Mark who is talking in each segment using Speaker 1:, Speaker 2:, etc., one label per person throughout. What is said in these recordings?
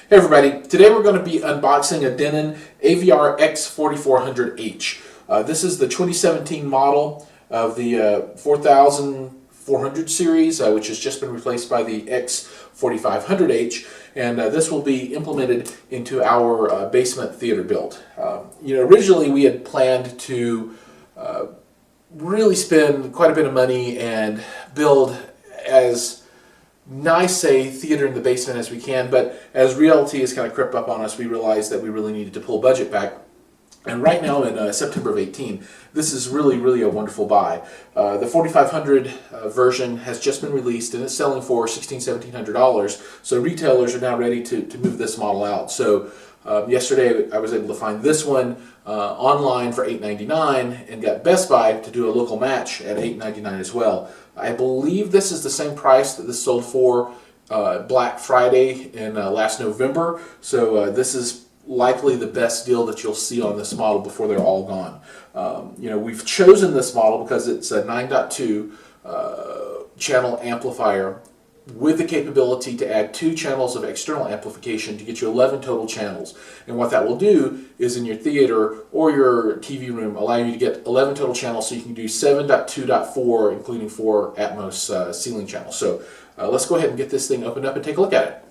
Speaker 1: Hey everybody, today we're going to be unboxing a Denon AVR-X4400H. This is the 2017 model of the 4400 series, which has just been replaced by the X4500H, and this will be implemented into our basement theater build. Originally we had planned to really spend quite a bit of money and build as nice a theater in the basement as we can, but as reality has kind of crept up on us, we realized that we really needed to pull budget back. And right now in September of 18, this is really a wonderful buy. The 4500 version has just been released and it's selling for $1,700. So retailers are now ready to move this model out. So yesterday I was able to find this one online for $8.99 and got Best Buy to do a local match at $8.99 as well. I believe this is the same price that this sold for Black Friday in last November. So this is likely the best deal that you'll see on this model before they're all gone. We've chosen this model because it's a 9.2 channel amplifier with the capability to add 2 channels of external amplification to get you 11 total channels. And what that will do is in your theater or your TV room allow you to get 11 total channels, so you can do 7.2.4 including 4 atmos ceiling channels. So let's go ahead and get this thing opened up and take a look at it.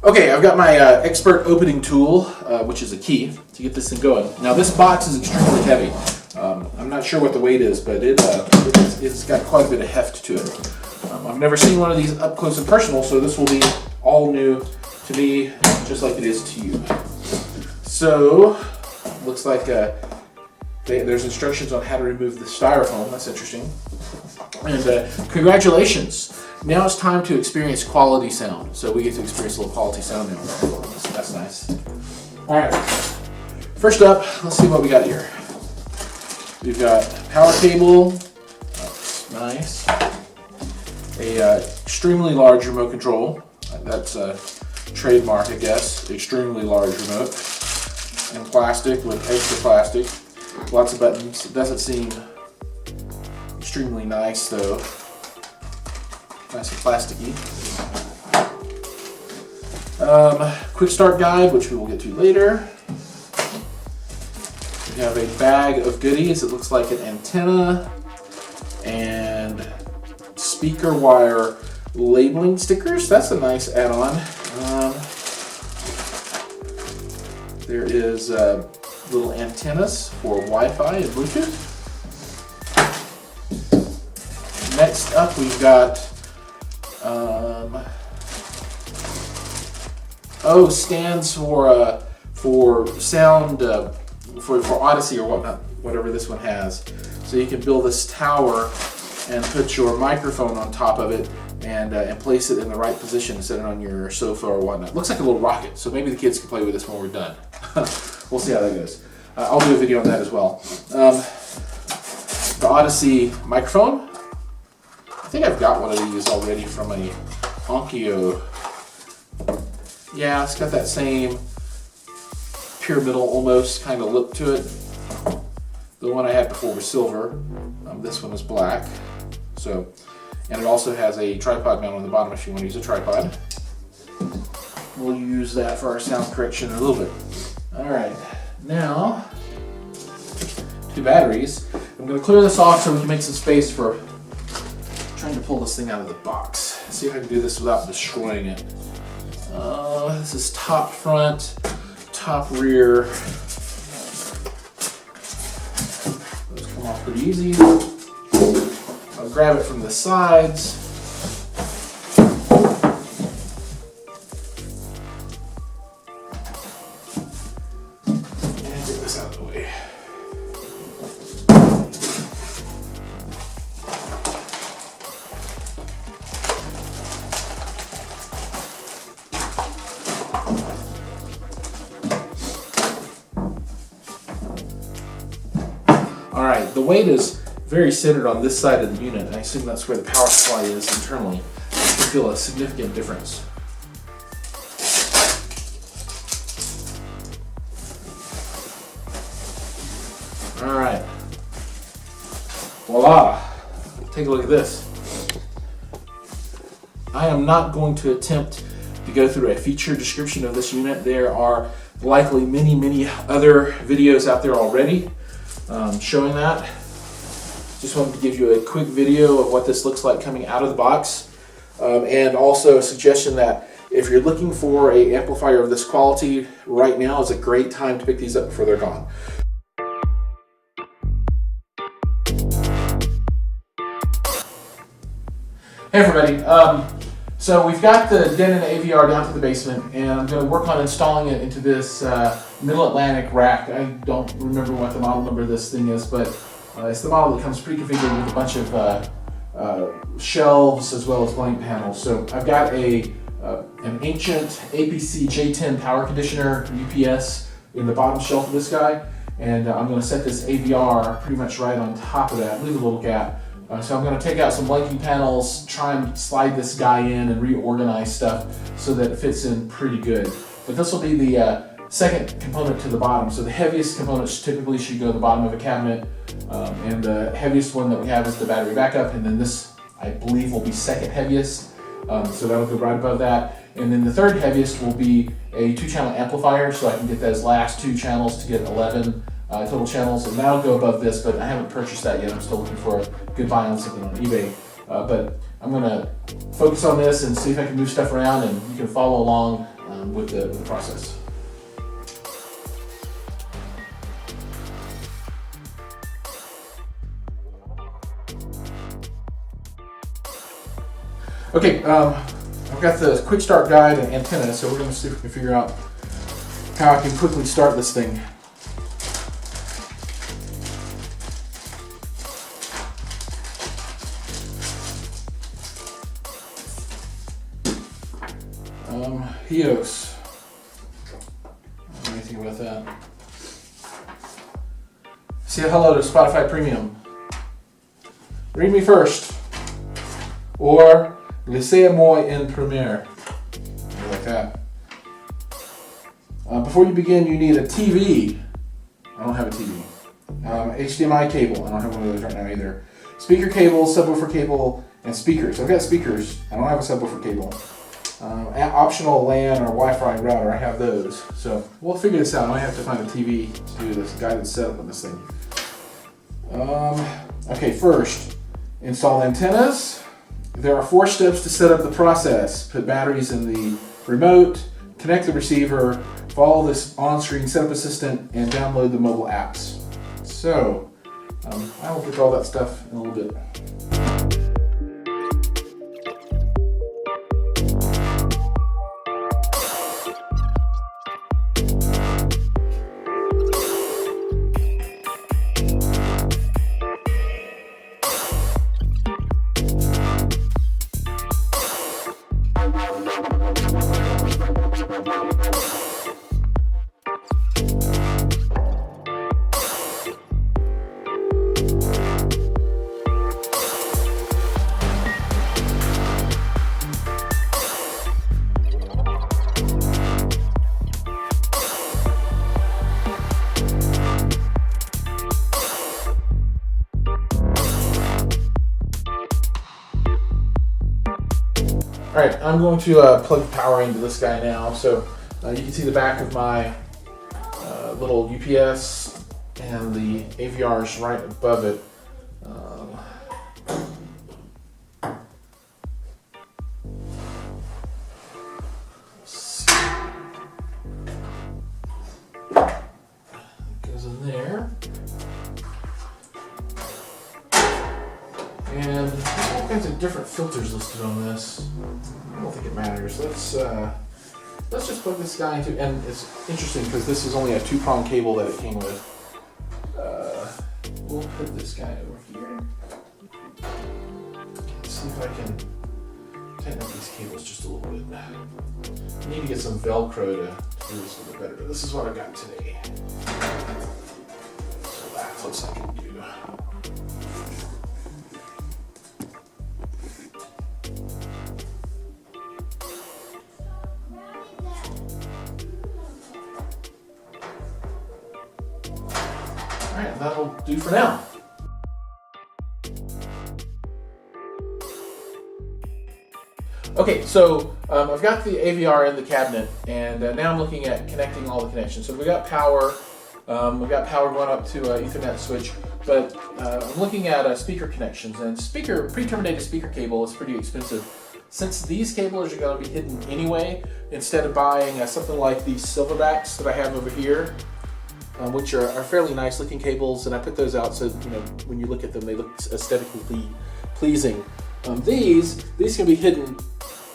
Speaker 1: Okay, I've got my expert opening tool, which is a key, to get this thing going. Now this box is extremely heavy. I'm not sure what the weight is, but it's got quite a bit of heft to it. I've never seen one of these up close and personal, so this will be all new to me, just like it is to you. So, looks like there's instructions on how to remove the styrofoam. That's interesting. And congratulations! Now it's time to experience quality sound. So we get to experience a little quality sound now. That's nice. Alright, first up, let's see what we got here. We've got power cable, that's nice. A extremely large remote control, that's a trademark I guess, extremely large remote. And plastic with extra plastic, lots of buttons. It doesn't seem extremely nice though. Nice and plasticky. Quick start guide, which we will get to later. We have a bag of goodies. It looks like an antenna and speaker wire labeling stickers. That's a nice add-on. There is little antennas for Wi-Fi and Bluetooth. Next up, we've got stands for sound, for Odyssey or whatnot, whatever this one has. So you can build this tower and put your microphone on top of it and place it in the right position and set it on your sofa or whatnot. Looks like a little rocket, so maybe the kids can play with this when we're done. We'll see how that goes. I'll do a video on that as well. The Odyssey microphone. I think I've got one of these already from a Onkyo. Yeah, it's got that same pyramidal almost kind of look to it. The one I had before was silver. This one is black. So, and it also has a tripod mount on the bottom if you want to use a tripod. We'll use that for our sound correction in a little bit. All right, now 2 batteries. I'm going to clear this off so we can make some space for trying to pull this thing out of the box. See if I can do this without destroying it. This is top front, top rear. Those come off pretty easy. I'll grab it from the sides. And get this out of the way. Alright, the weight is very centered on this side of the unit, and I assume that's where the power supply is internally. You can feel a significant difference. All right. Voila. Take a look at this. I am not going to attempt to go through a feature description of this unit. There are likely many other videos out there already showing that. Just wanted to give you a quick video of what this looks like coming out of the box, and also a suggestion that if you're looking for an amplifier of this quality, right now is a great time to pick these up before they're gone. Hey everybody, so we've got the Denon AVR down to the basement, and I'm going to work on installing it into this Middle Atlantic rack. I don't remember what the model number of this thing is, but it's the model that comes pre-configured with a bunch of shelves as well as blank panels. So I've got an ancient APC J10 power conditioner UPS in the bottom shelf of this guy, and I'm going to set this AVR pretty much right on top of that, leave a little gap. So I'm going to take out some blanking panels, try and slide this guy in and reorganize stuff so that it fits in pretty good. But this will be the second component to the bottom. So the heaviest components typically should go to the bottom of a cabinet, and the heaviest one that we have is the battery backup, and then this, I believe, will be second heaviest. So that'll go right above that. And then the third heaviest will be a 2-channel amplifier, so I can get those last 2 channels to get 11 total channels, and that'll go above this, but I haven't purchased that yet. I'm still looking for a good buy on something on eBay. But I'm gonna focus on this and see if I can move stuff around, and you can follow along with the process. Okay, I've got the quick start guide and antenna, so we're gonna see if we can figure out how I can quickly start this thing. HEOS. What do you think about that? Say hello to Spotify Premium. Read me first. Or laissez-moi en première. Like that. Before you begin, you need a TV. I don't have a TV. HDMI cable. I don't have one of those right now either. Speaker cable, subwoofer cable, and speakers. I've got speakers. I don't have a subwoofer cable. Optional LAN or Wi-Fi router, I have those. So we'll figure this out. I might have to find a TV to do this guided setup on this thing. Okay, first, install antennas. There are 4 steps to set up the process. Put batteries in the remote, connect the receiver, follow this on-screen setup assistant, and download the mobile apps. So, I will get all that stuff in a little bit. Alright, I'm going to plug power into this guy now. So you can see the back of my little UPS, and the AVR is right above it. It goes in there. And there's all kinds of different filters listed on this. I don't think it matters. Let's just plug this guy into, and it's interesting because this is only a 2-prong cable that it came with. We'll put this guy over here. Let's see if I can tighten up these cables just a little bit. I need to get some Velcro to do this a little bit better, but this is what I got today. So that looks like it do. right, that'll do for now. Okay, so I've got the AVR in the cabinet, and now I'm looking at connecting all the connections. So we've got power going up to Ethernet switch, but I'm looking at speaker connections, and pre-terminated speaker cable is pretty expensive. Since these cables are going to be hidden anyway, instead of buying something like these silverbacks that I have over here, which are fairly nice looking cables, and I put those out so when you look at them they look aesthetically pleasing. These can be hidden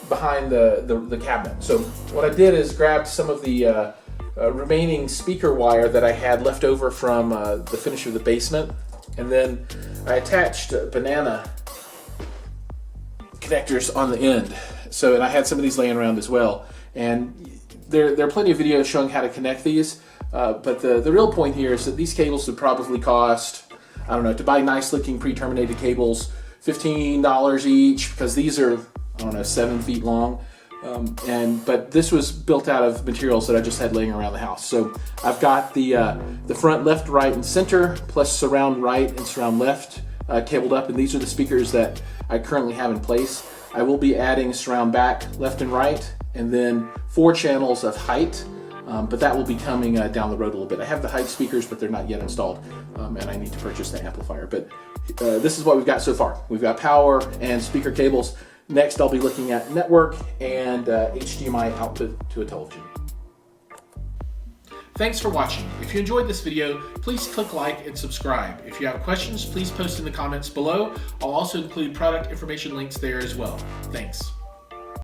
Speaker 1: behind the cabinet. So what I did is grabbed some of the remaining speaker wire that I had left over from the finish of the basement, and then I attached banana connectors on the end. So, and I had some of these laying around as well. And there are plenty of videos showing how to connect these, but the real point here is that these cables would probably cost, I don't know, to buy nice looking pre-terminated cables, $15 each, because these are, I don't know, 7 feet long. But this was built out of materials that I just had laying around the house. So I've got the front left, right, and center, plus surround right and surround left cabled up, and these are the speakers that I currently have in place. I will be adding surround back, left and right, and then 4 channels of height, but that will be coming down the road a little bit. I have the height speakers, but they're not yet installed, and I need to purchase the amplifier. But this is what we've got so far. We've got power and speaker cables. Next, I'll be looking at network and HDMI output to a television. Thanks for watching. If you enjoyed this video, please click like and subscribe. If you have questions, please post in the comments below. I'll also include product information links there as well. Thanks.